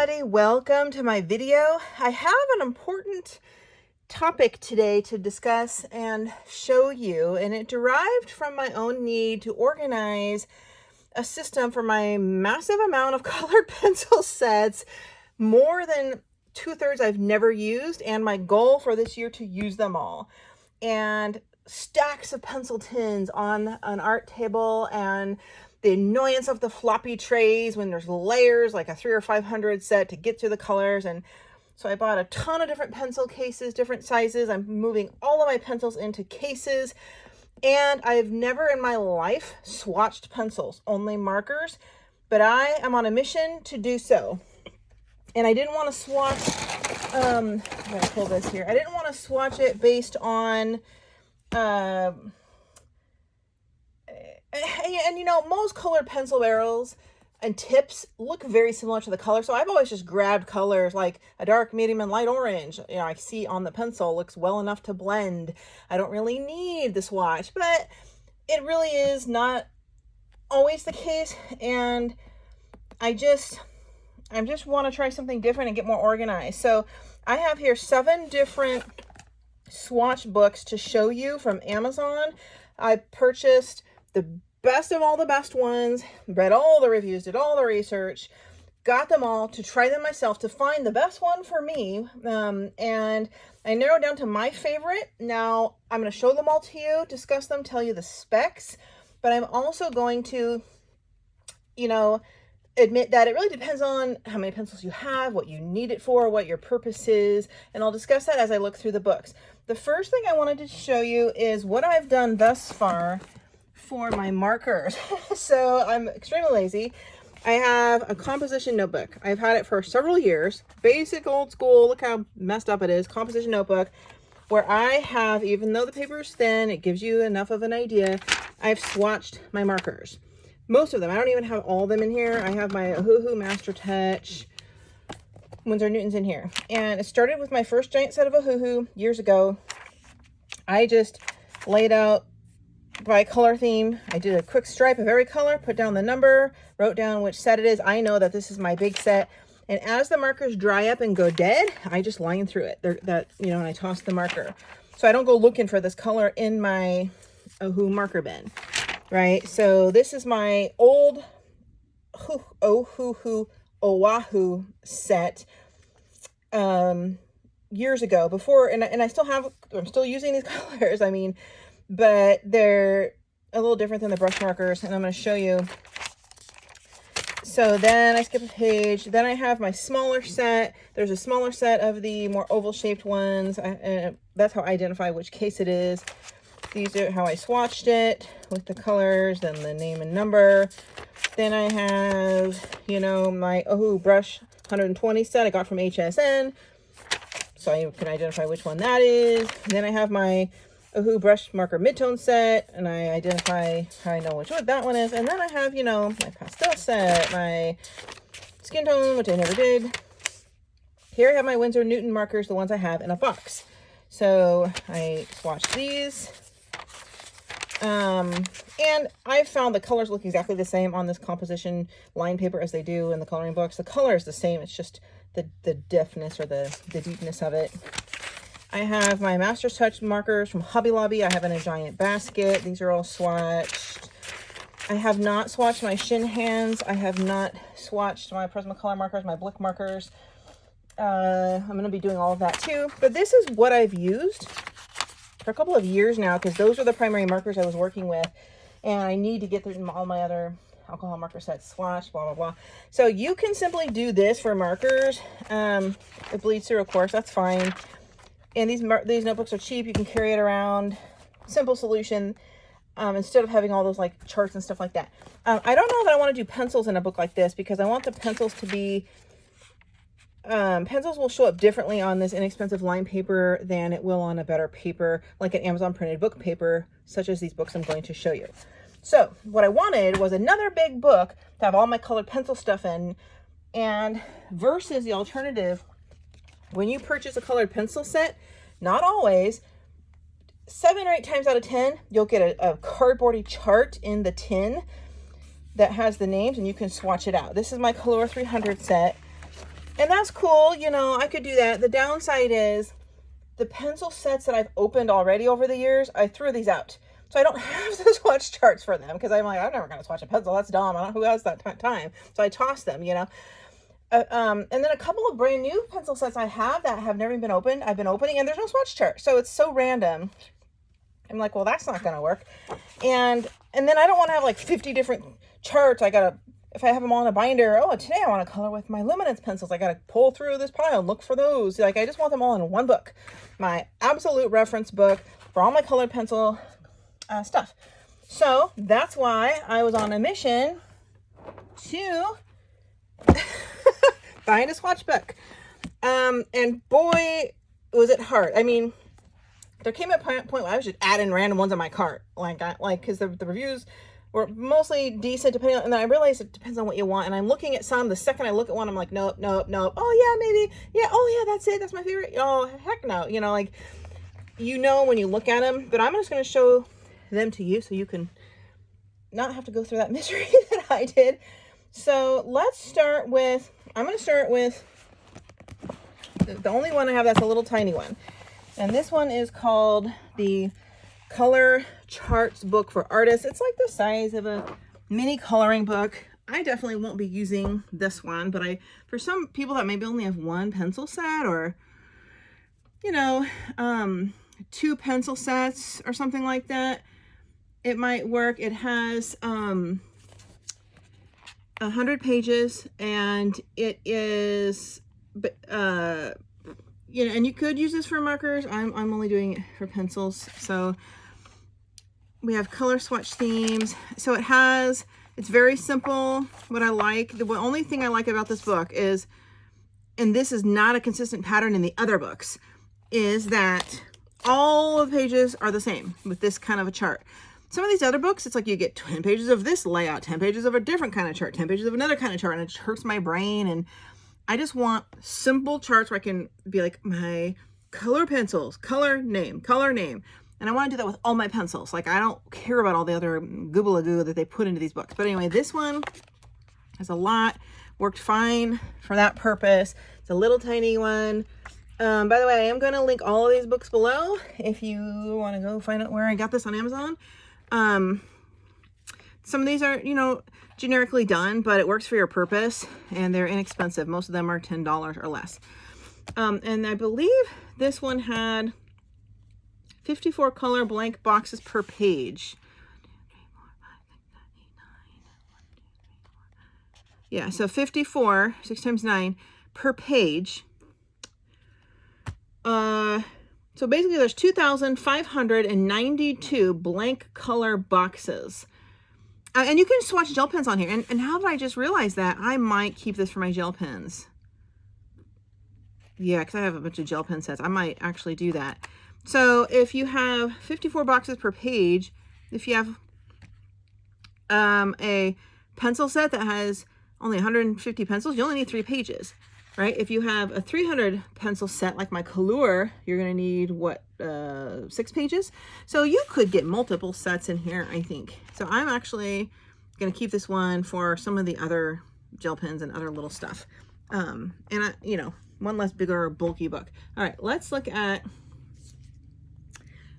everybody, welcome to my video. I have an important topic today to discuss and show you, and it derived from my own need to organize a system for my massive amount of colored pencil sets, more than 2/3 I've never used, and my goal for this year to use them all. And stacks of pencil tins on an art table, and the annoyance of the floppy trays when there's layers, like a 300 or 500 set to get through the colors. And so I bought a ton of different pencil cases, different sizes. I'm moving all of my pencils into cases, and I've never in my life swatched pencils, only markers, but I am on a mission to do so. And I didn't want to swatch, I'm gonna pull this here. I didn't want to swatch it based on, and you know, most colored pencil barrels and tips look very similar to the color. So I've always just grabbed colors like a dark, medium, and light orange. You know, I see on the pencil looks well enough to blend. I don't really need the swatch, but it really is not always the case. And I just want to try something different and get more organized. So I have here 7 different swatch books to show you from Amazon. I purchased the best of all the best ones, read all the reviews, did all the research, got them all to try them myself to find the best one for me. And I narrowed down to my favorite. Now I'm going to show them all to you, discuss them, tell you the specs, but I'm also going to, you know, admit that it really depends on how many pencils you have, what you need it for, what your purpose is, and I'll discuss that as I look through the books. The first thing I wanted to show you is what I've done thus far for my markers. So I'm extremely lazy. I have a composition notebook. I've had it for several years. Basic old school, look how messed up it is, composition notebook, where I have, even though the paper is thin, it gives you enough of an idea, I've swatched my markers. Most of them. I don't even have all of them in here. I have my Ohuhu Master Touch Winsor Newtons in here. And it started with my first giant set of Ohuhu years ago. I just laid out by color theme. I did a quick stripe of every color, put down the number, wrote down which set it is. I know that this is my big set. And as the markers dry up and go dead, I just line through it. And I toss the marker. So I don't go looking for this color in my Ohuhu marker bin. Right, so this is my old Ohuhu Oahu set years ago, before, and I'm still using these colors, I mean, but they're a little different than the brush markers, and I'm going to show you. So then I skip a page. Then I have my smaller set. There's a smaller set of the more oval shaped ones. That's how I identify which case it is. These are how I swatched it with the colors, then the name and number. Then I have, you know, my Ohuhu brush 120 set I got from HSN, so I can identify which one that is. And then I have my Ohuhu brush marker midtone set, and I identify how I know which one that one is. And then I have, you know, my pastel set, my skin tone, which I never did. Here I have my Winsor Newton markers, the ones I have in a box. So I swatched these. And I found the colors look exactly the same on this composition line paper as they do in the coloring books. The color is the same. It's just the deftness or the deepness of it. I have my Master's Touch markers from Hobby Lobby. I have in a giant basket. These are all swatched. I have not swatched my Shin Hands. I have not swatched my Prismacolor markers, my Blick markers. I'm going to be doing all of that too. But this is what I've used for a couple of years now, because those are the primary markers I was working with, and I need to get through all my other alcohol marker sets, swatch, blah, blah, blah. So you can simply do this for markers. It bleeds through, of course, that's fine. And these notebooks are cheap. You can carry it around. Simple solution, instead of having all those like charts and stuff like that. I don't know that I want to do pencils in a book like this, because I want the pencils to be pencils will show up differently on this inexpensive line paper than it will on a better paper, like an Amazon printed book paper, such as these books I'm going to show you. So what I wanted was another big book to have all my colored pencil stuff in, and versus the alternative, when you purchase a colored pencil set, not always, 7 or 8 times out of 10, you'll get a cardboardy chart in the tin that has the names, and you can swatch it out. This is my Color 300 set. And that's cool. You know, I could do that. The downside is the pencil sets that I've opened already over the years, I threw these out. So I don't have the swatch charts for them because I'm like, I'm never going to swatch a pencil. That's dumb. I don't know who has that time. So I toss them, you know. And then a couple of brand new pencil sets I have that have never been opened, I've been opening, and there's no swatch chart. So it's so random. I'm like, well, that's not going to work. And then I don't want to have like 50 different charts. If I have them all in a binder, oh, today I want to color with my luminance pencils. I got to pull through this pile and look for those. Like, I just want them all in one book. My absolute reference book for all my colored pencil stuff. So that's why I was on a mission to find a swatch book. And boy, was it hard. I mean, there came a point where I was just adding random ones on my cart. Because the reviews were mostly decent, depending on, and then I realized it depends on what you want. And I'm looking at some, the second I look at one, I'm like, nope, nope, nope. Oh yeah, maybe. Yeah, oh yeah, that's it. That's my favorite. Oh, heck no. You know, like, you know when you look at them, but I'm just going to show them to you so you can not have to go through that misery that I did. So let's start with, I'm going to start with the only one I have that's a little tiny one. And this one is called the Color Charts Book for Artists. It's like the size of a mini coloring book. I definitely won't be using this one, but for some people that maybe only have one pencil set, or, you know, 2 pencil sets or something like that, it might work. It has 100 pages, and it is, you know, and you could use this for markers. I'm only doing it for pencils. So we have color swatch themes. So it's very simple. What I like, the only thing I like about this book is, and this is not a consistent pattern in the other books, is that all of the pages are the same with this kind of a chart. Some of these other books, it's like you get 10 pages of this layout, 10 pages of a different kind of chart, 10 pages of another kind of chart, and it hurts my brain. And I just want simple charts where I can be like, my color pencils, color name. And I want to do that with all my pencils. Like, I don't care about all the other goobly-goo that they put into these books. But anyway, this one has a lot, worked fine for that purpose. It's a little tiny one. By the way, I am going to link all of these books below if you want to go find out where I got this on Amazon. Some of these are, you know, generically done, but it works for your purpose, and they're inexpensive. Most of them are $10 or less. And I believe this one had 54 color blank boxes per page. Yeah, so 54, 6 times 9 per page. So basically there's 2,592 blank color boxes. And you can swatch gel pens on here. And how did I just realize that? I might keep this for my gel pens. Yeah, because I have a bunch of gel pen sets. I might actually do that. So if you have 54 boxes per page, if you have a pencil set that has only 150 pencils, you only need 3 pages, right? If you have a 300 pencil set like my Color, you're going to need, what, 6 pages? So you could get multiple sets in here, I think. So I'm actually going to keep this one for some of the other gel pens and other little stuff. And you know, one less bigger, bulky book. All right, let's look at,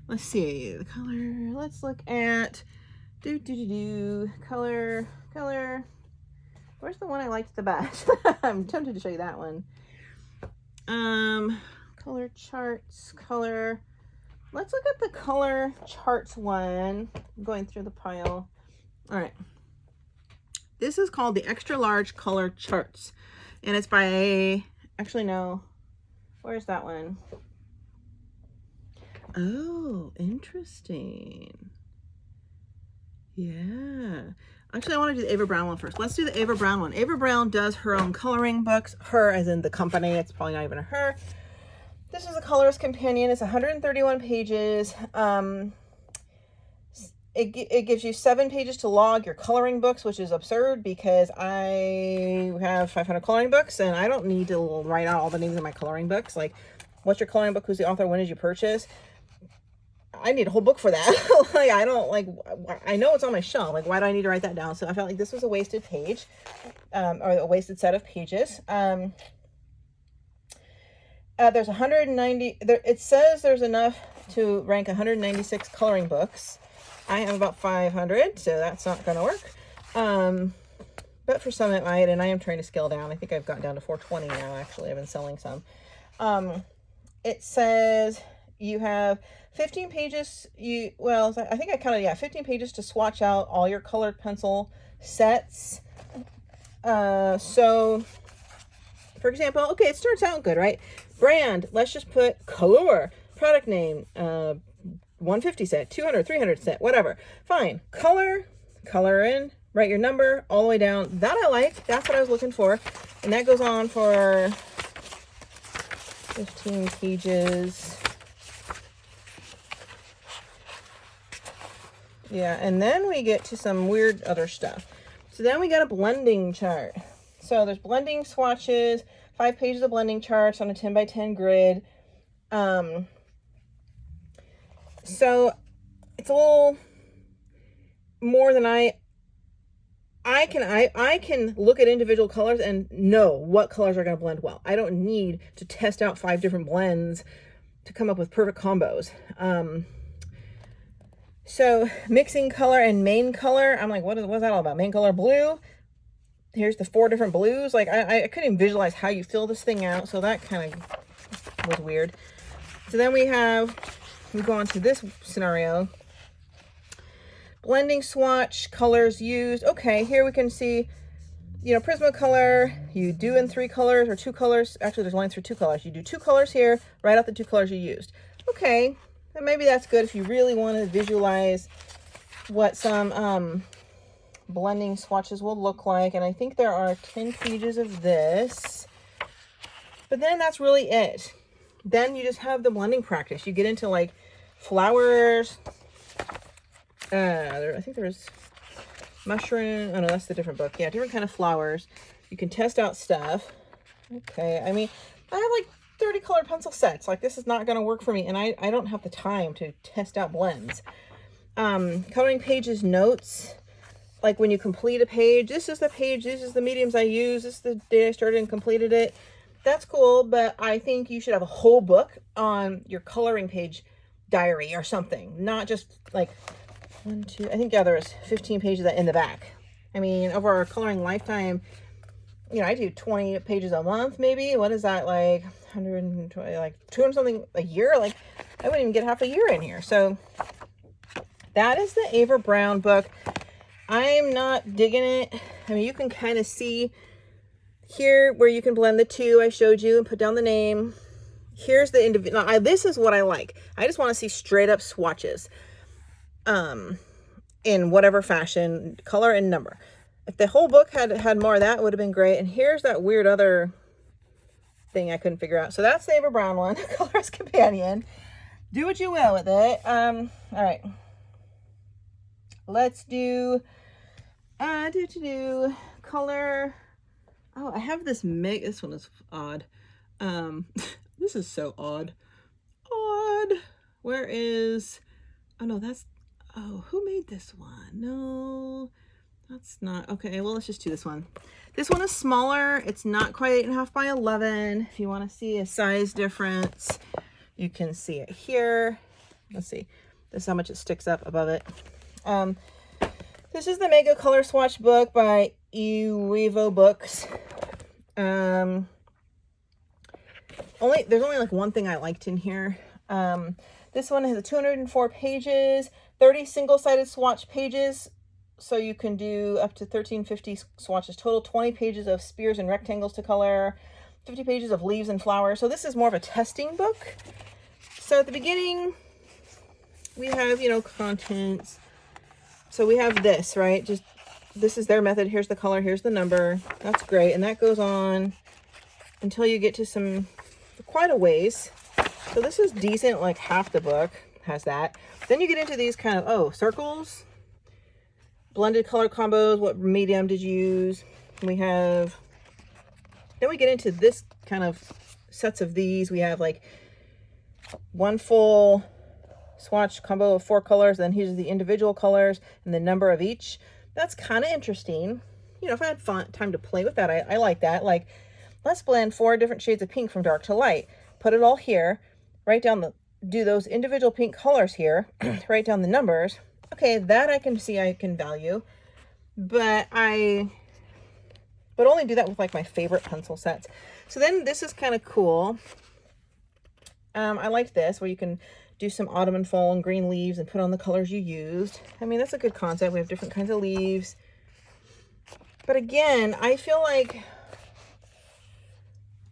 let's see, the color. Let's look at, color. Where's the one I liked the best? I'm tempted to show you that one. Color charts, color. Let's look at the color charts one. I'm going through the pile. All right. This is called the extra large color charts. And it's by, actually no, where's that one? Oh, interesting. Yeah. Actually, I want to do the Ava Brown one first. Let's do the Ava Brown one. Ava Brown does her own coloring books. Her as in the company. It's probably not even a her. This is a Colorist Companion. It's 131 pages. It gives you 7 pages to log your coloring books, which is absurd because I have 500 coloring books and I don't need to write out all the names of my coloring books. Like, what's your coloring book? Who's the author? When did you purchase? I need a whole book for that. Like, I don't, like, I know it's on my shelf. Like, why do I need to write that down? So I felt like this was a wasted page, or a wasted set of pages. There's 190, it says there's enough to rank 196 coloring books. I have about 500, so that's not going to work. But for some it might, and I am trying to scale down. I think I've gotten down to 420 now, actually. I've been selling some. It says you have 15 pages. Well, I think I counted, yeah, 15 pages to swatch out all your colored pencil sets. So, for example, okay, it starts out good, right? Brand, let's just put Color. Product name, 150 set, 200, 300 set, whatever. Fine. Color in, write your number all the way down. That I like. That's what I was looking for. And that goes on for 15 pages. Yeah, and then we get to some weird other stuff. So then we got a blending chart. So there's blending swatches, 5 pages of blending charts on a 10 by 10 grid. So it's a little more than I can look at individual colors and know what colors are going to blend well. I don't need to test out 5 different blends to come up with perfect combos. So mixing color and main color, I'm like, what's that all about? Main color blue. Here's the 4 different blues. Like I couldn't even visualize how you fill this thing out, so that kind of was weird. So then we go on to this scenario. Blending swatch, colors used. Okay, here we can see, you know, Prismacolor, you do in 3 colors or 2 colors. Actually, there's lines for 2 colors. You do 2 colors here, write out the 2 colors you used. Okay, and maybe that's good if you really want to visualize what some blending swatches will look like. And I think there are 10 pages of this. But then that's really it. Then you just have the blending practice. You get into like flowers. I think there's mushroom. Oh no, that's the different book. Yeah, different kind of flowers. You can test out stuff. Okay, I mean, I have like 30 colored pencil sets. Like, this is not going to work for me, and I don't have the time to test out blends. Coloring pages, notes. Like when you complete a page, this is the page, this is the mediums I use, this is the day I started and completed it. That's cool, but I think you should have a whole book on your coloring page diary or something. Not just like 1, 2, I think, yeah, there was 15 pages of that in the back. I mean, over our coloring lifetime, you know, I do 20 pages a month, maybe. What is that, like 120, like 200 something a year? Like, I wouldn't even get half a year in here. So that is the Ava Brown book. I'm not digging it. I mean, you can kind of see here where you can blend the 2 I showed you and put down the name. Here's the individual. This is what I like. I just want to see straight up swatches. In whatever fashion, color and number. If the whole book had more of that, it would have been great. And here's that weird other thing I couldn't figure out. So that's the Ava Brown one, Colorist Companion. Do what you will with it. All right. Let's do color. Oh, I have this this one is odd. This is so odd. Where is, oh no, that's, oh, who made this one? No, that's not, okay, well, let's just do this one. This one is smaller. It's not quite 8.5 by 11. If you want to see a size difference, you can see it here. Let's see. This is how much it sticks up above it. This is the Mega Color Swatch book by Ewevo Books. There's only like one thing I liked in here. This one has 204 pages, 30 single-sided swatch pages, so you can do up to 1350 swatches total, 20 pages of spears and rectangles to color, 50 pages of leaves and flowers. So this is more of a testing book. So at the beginning, we have, you know, contents. So we have this, right? Just, this is their method. Here's the color, here's the number. That's great. And that goes on until you get to some, quite a ways. So this is decent, like half the book has that. Then you get into these kind of, oh, circles, blended color combos, what medium did you use? Then we get into this kind of sets of these. We have like one full swatch combo of 4 colors, then here's the individual colors and the number of each. That's kind of interesting. You know, if I had time to play with that, I like that. Like, let's blend 4 different shades of pink from dark to light. put it all here, write down do those individual pink colors here, write down the numbers. Okay, that I can see I can value, but only do that with like my favorite pencil sets. So then this is kind of cool. I like this where you can do some autumn and fall and green leaves and put on the colors you used. I mean, that's a good concept. We have different kinds of leaves. But again, I feel like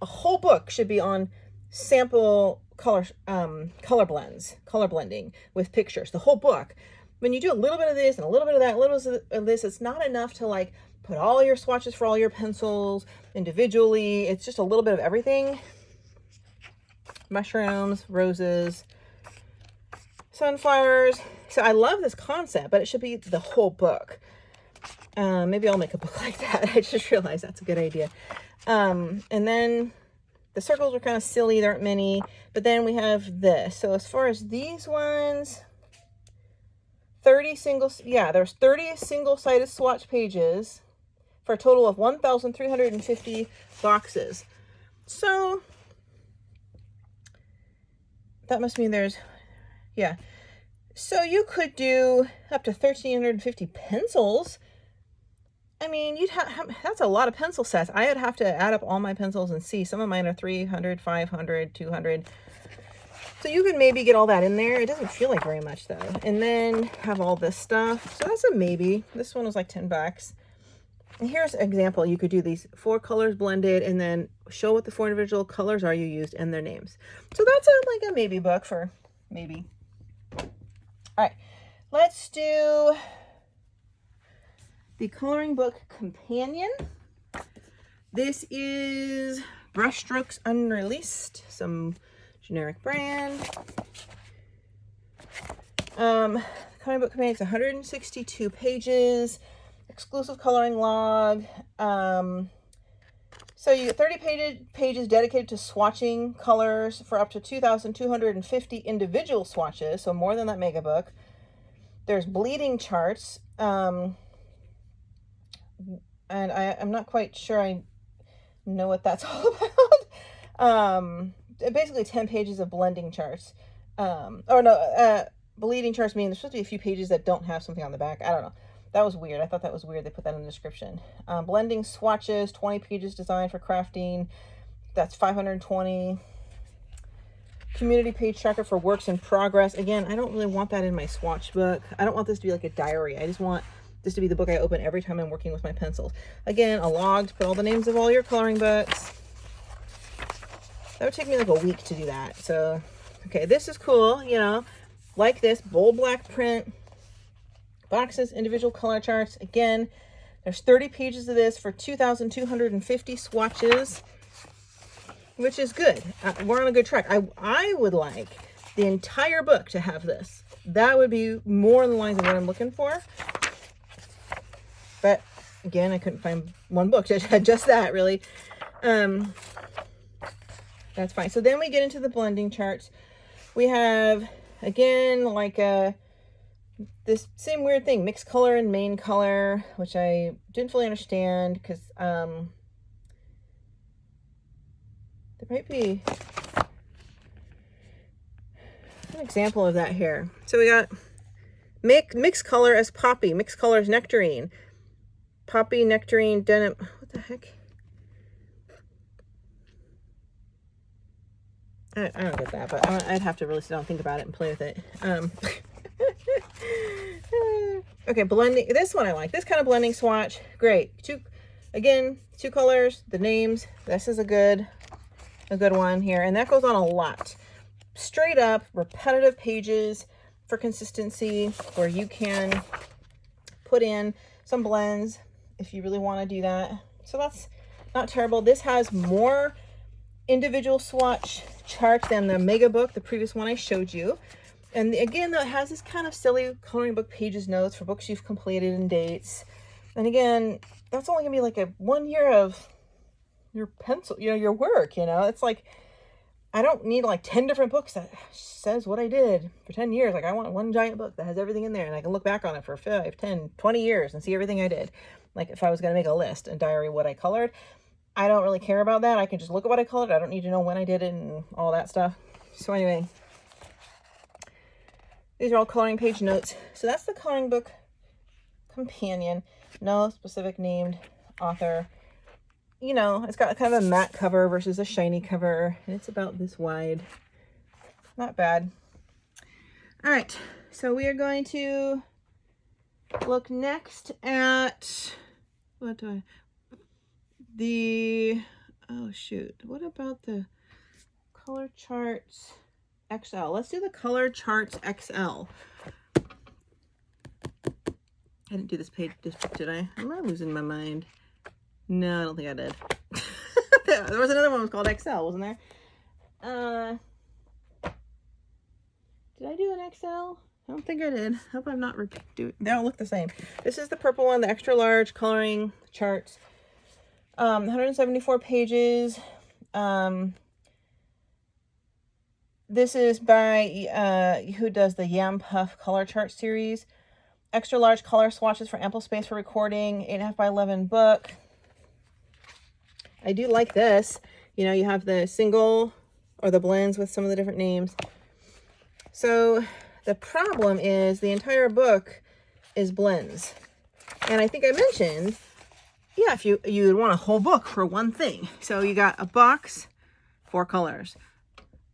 a whole book should be on sample color blends, color blending with pictures, the whole book. When you do a little bit of this and a little bit of that, a little bit of this, it's not enough to like put all your swatches for all your pencils individually. It's just a little bit of everything. Mushrooms, roses, sunflowers. So I love this concept, but it should be the whole book. Maybe I'll make a book like that. I just realized that's a good idea. And then the circles are kind of silly. There aren't many, but then we have this. So as far as these ones, 30 there's 30 single-sided swatch pages for a total of 1,350 boxes. So that must mean there's, yeah. So you could do up to 1,350 pencils. I mean, that's a lot of pencil sets. I would have to add up all my pencils and see. Some of mine are 300, 500, 200. So you can maybe get all that in there. It doesn't feel like very much though. And then have all this stuff. So that's a maybe. This one was like 10 bucks. And here's an example. You could do these 4 colors blended and then show what the 4 individual colors are you used and their names. So that's like a maybe book for maybe. All right, let's do the coloring book companion. This is Brushstrokes Unreleased, some generic brand. Coloring book companion is 162 pages, exclusive coloring log. So you get 30 pages dedicated to swatching colors for up to 2,250 individual swatches, so more than that mega book. There's bleeding charts. And I'm not quite sure I know what that's all about. Basically 10 pages of blending charts. Bleeding charts mean there's supposed to be a few pages that don't have something on the back. I don't know. That was weird. I thought that was weird. They put that in the description. Blending swatches, 20 pages designed for crafting. That's 520. Community page tracker for works in progress. Again, I don't really want that in my swatch book. I don't want this to be like a diary. I just want this to be the book I open every time I'm working with my pencils. Again, a log to put all the names of all your coloring books. That would take me like a week to do that. So, okay, this is cool, you know, like this bold black print, boxes, individual color charts. Again, there's 30 pages of this for 2,250 swatches, which is good. We're on a good track. I would like the entire book to have this. That would be more in the lines of what I'm looking for. But again, I couldn't find one book that had just that, really. That's fine. So then we get into the blending charts. We have, again, like this same weird thing, mixed color and main color, which I didn't fully understand because there might be an example of that here. So we got mixed color as poppy, mixed color as nectarine. Poppy, nectarine, denim. What the heck? I don't get that, but I'd have to really sit down and think about it and play with it. Okay, blending. This one I like. This kind of blending swatch. Great. Two colors, the names. This is a good one here. And that goes on a lot. Straight up, repetitive pages for consistency where you can put in some blends if you really want to do that. So that's not terrible. This has more individual swatch chart than the mega book, the previous one I showed you. And again, that has this kind of silly coloring book pages notes for books you've completed and dates. And again, that's only gonna be like 1 year of your pencil, your work, It's like, I don't need like 10 different books that says what I did for 10 years. Like I want one giant book that has everything in there and I can look back on it for 5, 10, 20 years and see everything I did. Like if I was going to make a list and diary what I colored, I don't really care about that. I can just look at what I colored. I don't need to know when I did it and all that stuff. So anyway, these are all coloring page notes. So that's the coloring book companion. No specific named author. You know, it's got kind of a matte cover versus a shiny cover, and it's about this wide. Not bad. All right, so we are going to look next at what oh shoot, what about the Color Charts XL? Let's do the Color Charts XL. I didn't do this page, did I? Am I losing my mind? No, I don't think I did. There was another one that was called XL, wasn't there? Did I do an XL? I don't think I did. Hope I'm not doing. They all look the same. This is the purple one, the extra large coloring charts. 174 pages. This is by who does the Yam Puff color chart series. Extra large color swatches for ample space for recording. 8.5 by 11 book. I do like this. You know, you have the single or the blends with some of the different names. So the problem is the entire book is blends. And I think I mentioned, yeah, if you'd want a whole book for one thing. So you got a box, 4 colors.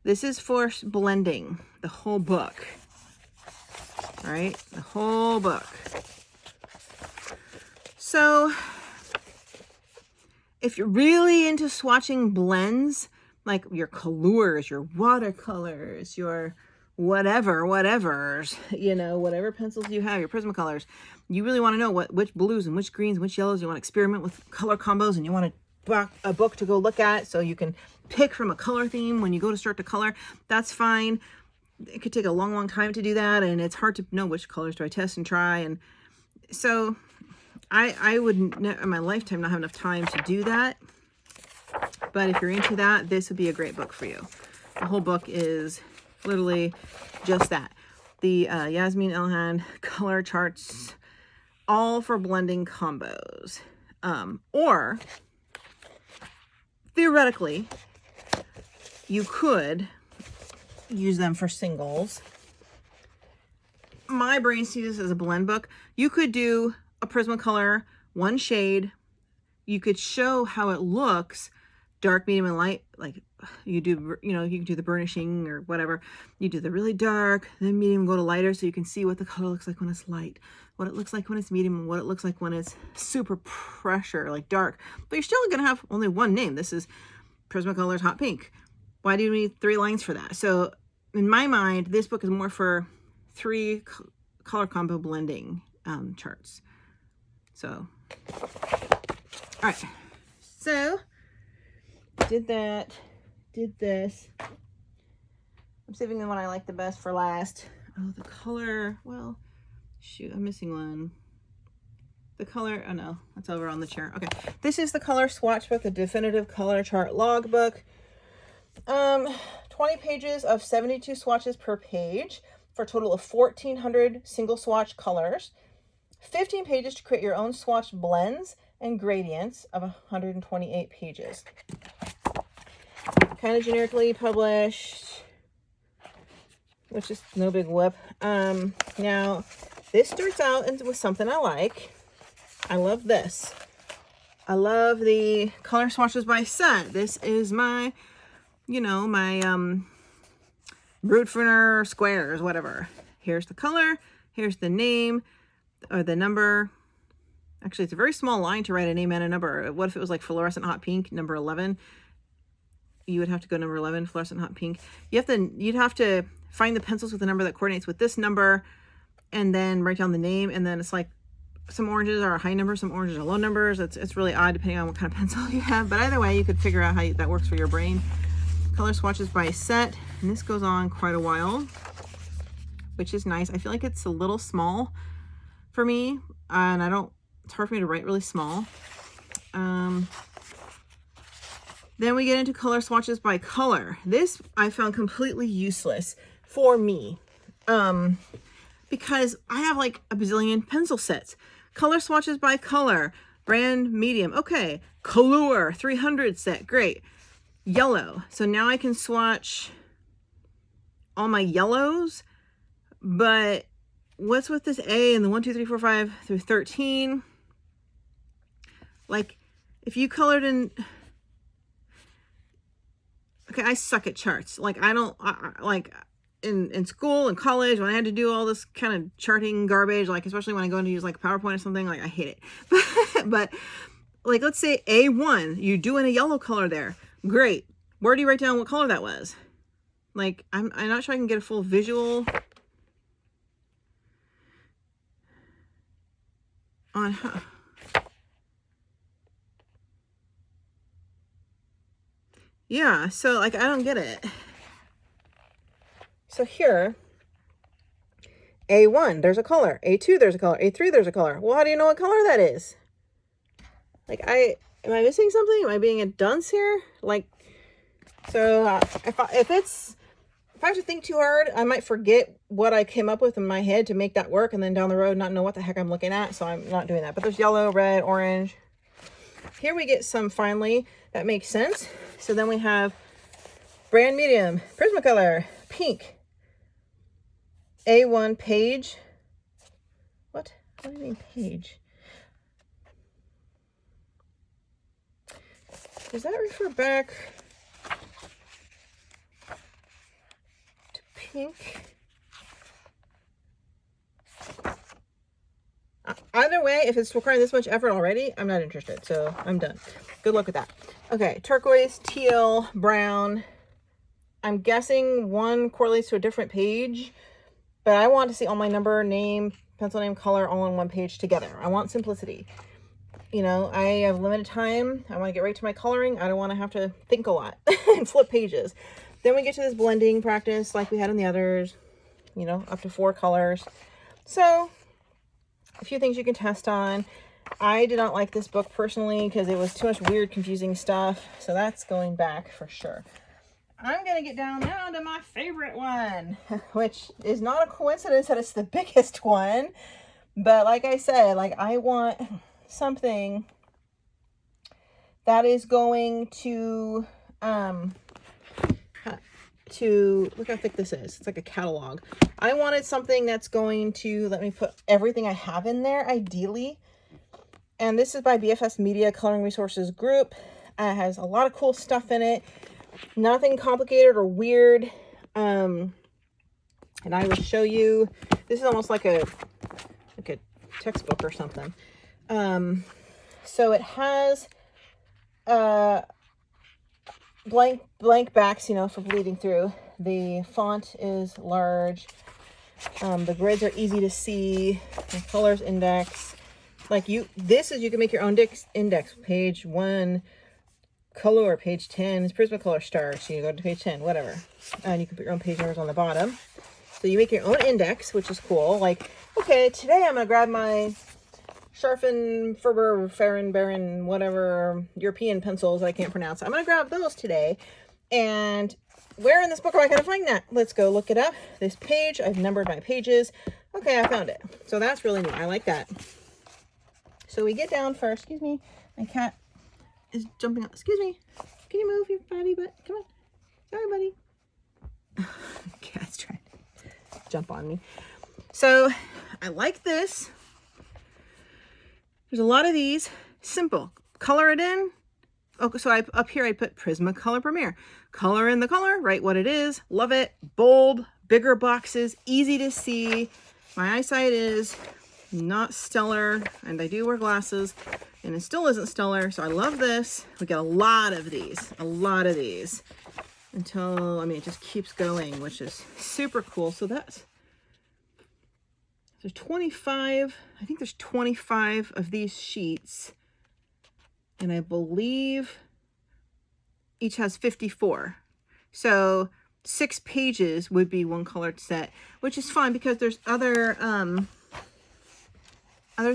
This is for blending, the whole book. All right, the whole book. So if you're really into swatching blends, like your colors, your watercolors, your whatevers, you know, whatever pencils you have, your Prismacolors, you really want to know which blues and which greens and which yellows, you want to experiment with color combos, and you want a book to go look at so you can pick from a color theme when you go to start to color. That's fine. It could take a long time to do that, and it's hard to know which colors do I test and try. And so I would in my lifetime not have enough time to do that. But if you're into that, this would be a great book for you. The whole book is literally just that. The Yasmin Elhan color charts, all for blending combos. Or theoretically, you could use them for singles. My brain sees this as a blend book. You could do a Prismacolor, one shade. You could show how it looks, dark, medium, and light. Like you do, you know, you can do the burnishing or whatever. You do the really dark, then medium, go to lighter, so you can see what the color looks like when it's light, what it looks like when it's medium, and what it looks like when it's super pressure, like dark. But you're still gonna have only one name. This is Prismacolor's Hot Pink. Why do you need 3 lines for that? So in my mind, this book is more for 3 color combo blending charts. So, all right. So did that, did this. I'm saving the one I like the best for last. Oh, the color, well, shoot, I'm missing one. The color, oh no, that's over on the chair. Okay, this is the color swatch book, the definitive color chart logbook. 20 pages of 72 swatches per page for a total of 1,400 single swatch colors. 15 pages to create your own swatch blends and gradients of 128 pages. Kind of generically published, which is no big whoop. Now, this starts out with something I like. I love this. I love the color swatches by set. This is my, you know, my Broodfurner squares, whatever. Here's the color. Here's the name or the number. Actually, it's a very small line to write a name and a number. What if it was like fluorescent hot pink, number 11? You would have to go number 11, fluorescent hot pink. You'd have to find the pencils with the number that coordinates with this number, and then write down the name. And then it's like some oranges are a high number, some oranges are low numbers. It's really odd depending on what kind of pencil you have. But either way, you could figure out how that works for your brain. Color swatches by set, and this goes on quite a while, which is nice. I feel like it's a little small for me, and it's hard for me to write really small. Then we get into color swatches by color. This I found completely useless for me, because I have like a bazillion pencil sets. Color swatches by color. Brand medium. Okay. Color 300 set. Great. Yellow. So now I can swatch all my yellows, but what's with this A and the 1, 2, 3, 4, 5 through 13? Like, if you colored in, okay, I suck at charts. Like, I don't, like, in school and college, when I had to do all this kind of charting garbage, like, especially when I go into use, like, PowerPoint or something, like, I hate it. But, like, let's say A1, you're doing a yellow color there. Great. Where do you write down what color that was? Like, I'm not sure I can get a full visual on how. Yeah, so, like, I don't get it. So here, A1, there's a color. A2, there's a color. A3, there's a color. Well, how do you know what color that is? Like, am I missing something? Am I being a dunce here? Like, so if I have to think too hard, I might forget what I came up with in my head to make that work, and then down the road not know what the heck I'm looking at. So I'm not doing that. But there's yellow, red, orange. Here we get some finally that makes sense. So then we have brand medium, Prismacolor, pink, A1 page. What do you mean page? Does that refer back to pink? Either way, if it's requiring this much effort already, I'm not interested. So I'm done. Good luck with that. Okay, turquoise, teal, brown. I'm guessing one correlates to a different page, but I want to see all my number, name, pencil name, color all on one page together. I want simplicity. You know, I have limited time. I want to get right to my coloring. I don't want to have to think a lot and flip pages. Then we get to this blending practice like we had in the others, you know, up to 4 colors. So a few things you can test on. I did not like this book personally because it was too much weird, confusing stuff. So that's going back for sure. I'm going to get down now to my favorite one, which is not a coincidence that it's the biggest one. But like I said, like I want something that is going to look how thick this is. It's like a catalog. I wanted something that's going to let me put everything I have in there, ideally. And this is by BFS Media Coloring Resources Group. It has a lot of cool stuff in it. Nothing complicated or weird. And I will show you. This is almost like a textbook or something. So it has blank backs, you know, for bleeding through. The font is large. The grids are easy to see. The colors index. Like you can make your own index. Page 1, color, page 10 is Prismacolor stars. So you go to page 10, whatever. And you can put your own page numbers on the bottom. So you make your own index, which is cool. Like, okay, today I'm going to grab my Sharfen, Ferber, Farron, Baron, whatever European pencils I can't pronounce. I'm going to grab those today. And where in this book am I going to find that? Let's go look it up. This page, I've numbered my pages. Okay, I found it. So that's really neat. I like that. So we get down first. Excuse me. My cat is jumping up. Excuse me. Can you move your fatty butt? Come on. Sorry, buddy. Cat's trying to jump on me. So I like this. There's a lot of these. Simple. Color it in. Okay, so up here I put Prismacolor Premier. Color in the color, write what it is. Love it. Bold, bigger boxes, easy to see. My eyesight is not stellar, and I do wear glasses, and it still isn't stellar, so I love this. We get a lot of these. Until, I mean, it just keeps going, which is super cool. So there's 25, I think there's 25 of these sheets, and I believe each has 54. So 6 pages would be one colored set, which is fine because there's other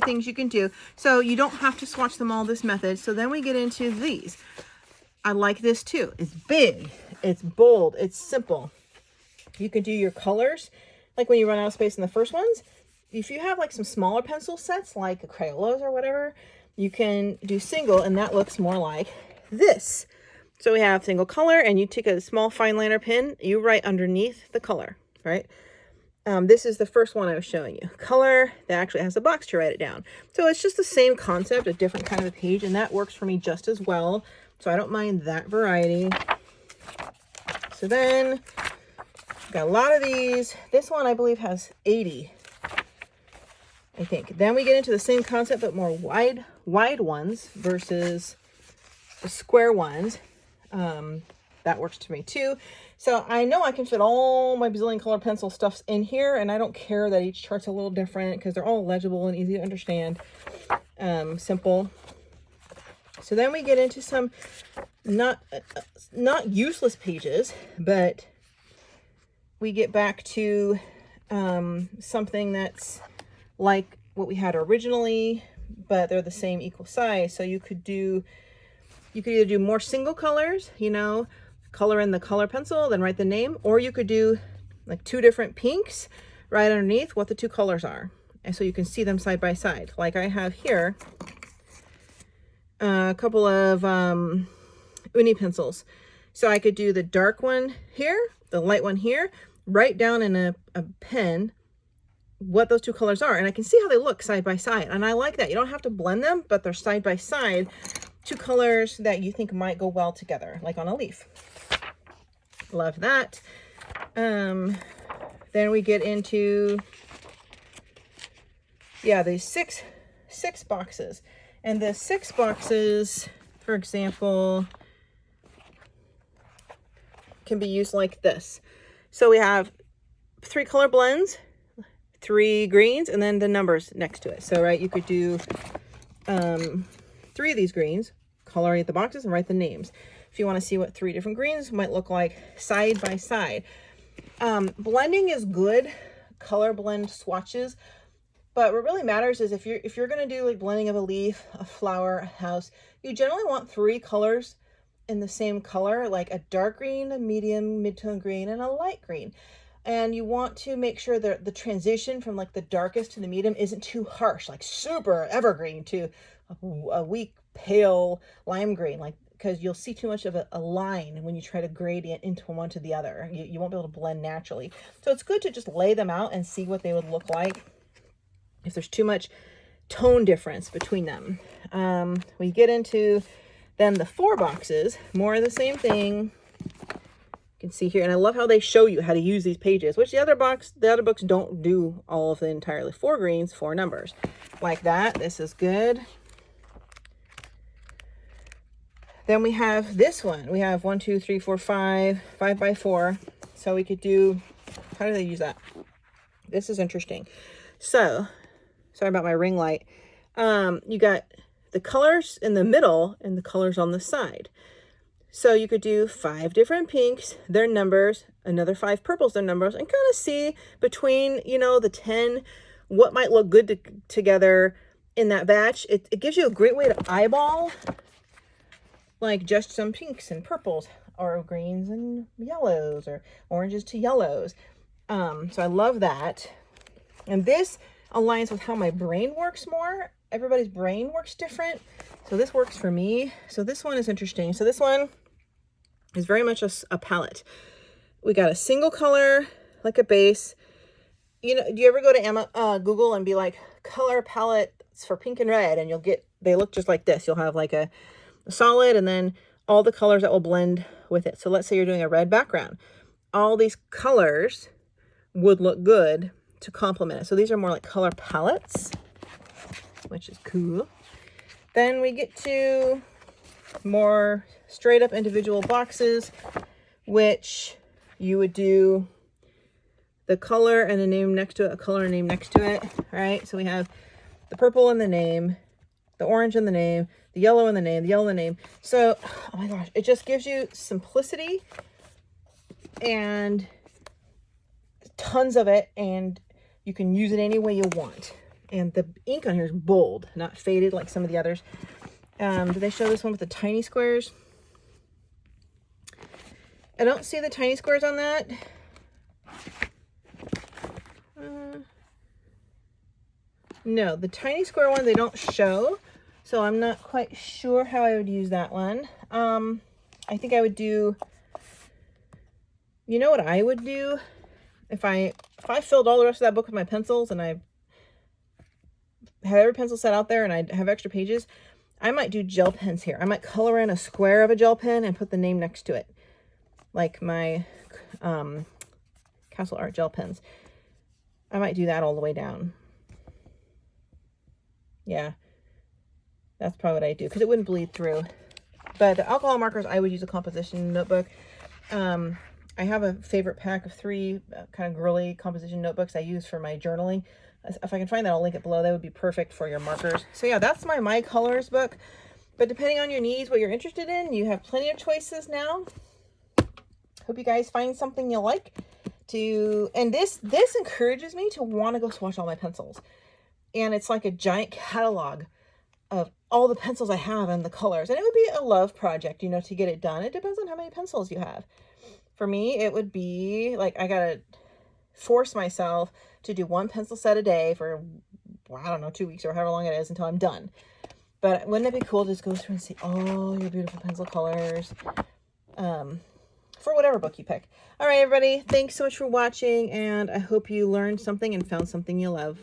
things you can do. So you don't have to swatch them all this method. So then we get into these. I like this too. It's big, it's bold, it's simple. You can do your colors, like when you run out of space in the first ones. If you have like some smaller pencil sets, like Crayolas or whatever, you can do single, and that looks more like this. So we have single color, and you take a small fine liner pen, you write underneath the color, right? This is the first one I was showing you. Color, that actually has a box to write it down. So it's just the same concept, a different kind of a page, and that works for me just as well. So I don't mind that variety. So then, got a lot of these. This one, I believe, has 80. I think. Then we get into the same concept, but more wide ones versus the square ones. That works to me too. So I know I can fit all my bazillion color pencil stuffs in here, and I don't care that each chart's a little different because they're all legible and easy to understand. Simple. So then we get into some not useless pages, but we get back to something that's like what we had originally, but they're the same equal size. So you could either do more single colors, you know, color in the color pencil, then write the name, or you could do like 2 different pinks right underneath what the 2 colors are. And so you can see them side by side. Like I have here a couple of uni pencils. So I could do the dark one here, the light one here, write down in a pen what those 2 colors are, and I can see how they look side by side, and I like that. You don't have to blend them, but they're side by side, 2 colors that you think might go well together, like on a leaf. Love that. Then we get into, yeah, these six boxes, and the 6 boxes, for example, can be used like this. So we have 3 color blends, 3 greens, and then the numbers next to it. So, right, you could do 3 of these greens, color the boxes, and write the names. If you want to see what 3 different greens might look like side by side. Blending is good, color blend swatches, but what really matters is if you're going to do like blending of a leaf, a flower, a house, you generally want 3 colors in the same color, like a dark green, a medium, mid-tone green, and a light green. And you want to make sure that the transition from like the darkest to the medium isn't too harsh, like super evergreen to a weak pale lime green, like, because you'll see too much of a line when you try to gradient into one to the other. You won't be able to blend naturally. So it's good to just lay them out and see what they would look like if there's too much tone difference between them. We get into then the 4 boxes, more of the same thing. You can see here, and I love how they show you how to use these pages, which the other books don't do all of the entirely 4 greens, 4 numbers like that. This is good. Then we have this one. We have 1, 2, 3, 4, 5 by 4. So we could do, how do they use that? This is interesting. So, sorry about my ring light. You got the colors in the middle and the colors on the side. So you could do 5 different pinks, their numbers, another 5 purples, their numbers, and kind of see between, you know, the 10, what might look good together in that batch. It gives you a great way to eyeball, like just some pinks and purples, or greens and yellows, or oranges to yellows. So I love that. And this aligns with how my brain works more. Everybody's brain works different. So this works for me. So this one is interesting. So this one is very much a palette. We got a single color, like a base. You know, do you ever go to Google and be like, color palettes for pink and red? And you'll get, they look just like this. You'll have like a solid and then all the colors that will blend with it. So let's say you're doing a red background. All these colors would look good to complement it. So these are more like color palettes, which is cool. Then we get to more straight up individual boxes, which you would do the color and a name next to it, a color and name next to it, right? So we have the purple in the name, the orange in the name, the yellow in the name, the yellow in the name. So, oh my gosh, it just gives you simplicity and tons of it, and you can use it any way you want. And the ink on here is bold, not faded like some of the others. Do they show this one with the tiny squares? I don't see the tiny squares on that. No, the tiny square one they don't show, So I'm not quite sure how I would use that one. I think I would do, you know what I would do? If I filled all the rest of that book with my pencils and I have every pencil set out there and I have extra pages, I might do gel pens here. I might color in a square of a gel pen and put the name next to it. Like my Castle Art gel pens. I might do that all the way down. Yeah, that's probably what I do because it wouldn't bleed through. But the alcohol markers, I would use a composition notebook. I have a favorite pack of 3 kind of girly composition notebooks I use for my journaling. If I can find that, I'll link it below. That would be perfect for your markers. So yeah, that's my Colorist book. But depending on your needs, what you're interested in, you have plenty of choices now. Hope you guys find something you like. And this encourages me to want to go swatch all my pencils. And it's like a giant catalog of all the pencils I have and the colors. And it would be a love project, you know, to get it done. It depends on how many pencils you have. For me, it would be like I gotta force myself to do 1 pencil set a day for, well, I don't know, 2 weeks or however long it is until I'm done. But wouldn't it be cool to just go through and see all your beautiful pencil colors for whatever book you pick. All right, everybody. Thanks so much for watching, and I hope you learned something and found something you love.